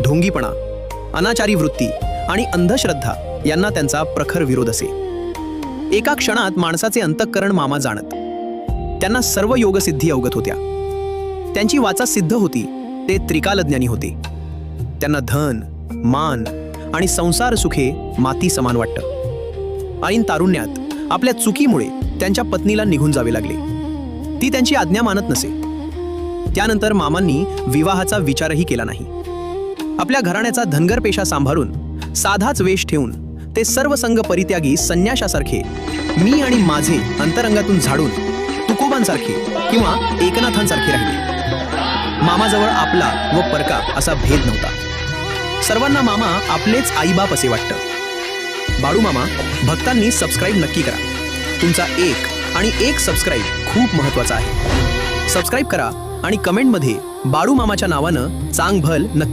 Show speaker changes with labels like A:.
A: ढोंगीपणा, अनाचारी वृत्ती आणि अंधश्रद्धा यांना त्यांचा प्रखर विरोध असे. एका क्षणात माणसाचे अंतःकरण मामा जाणत. त्यांना सर्व योगसिद्धी अवगत होत्या. त्यांची वाचा सिद्ध होती. ते त्रिकालज्ञानी होते. त्यांना धन, मान आणि संसार सुखे माती समान वाटतं. ऐन तारुण्यात आपल्या चुकीमुळे त्यांच्या पत्नीला निघून जावे लागले. ती त्यांची आज्ञा मानत नसे. त्यानंतर मामांनी विवाहाचा विचारही केला नाही. आपल्या घराण्याचा धनगर पेशा सांभाळून साधाच वेश ठेवून ते सर्व संघ परित्यागी संन्याशासारखे मी आणि माझे अंतरंगातून झाडून तुकोबांसारखे किंवा एकनाथांसारखे राहिले. मामाजवळ आपला व परका असा भेद नव्हता. सर्वांना मामा आपलेच आईबाप असे वाटतं. बाळू मामा भक्तांनी सबस्क्राईब नक्की करा. तुमचा एक सबस्क्राईब खूप महत्त्वाचा आहे. सबस्क्राईब करा आणि कमेंटमध्ये बाळू मामाच्या नावानं चांग भल नक्की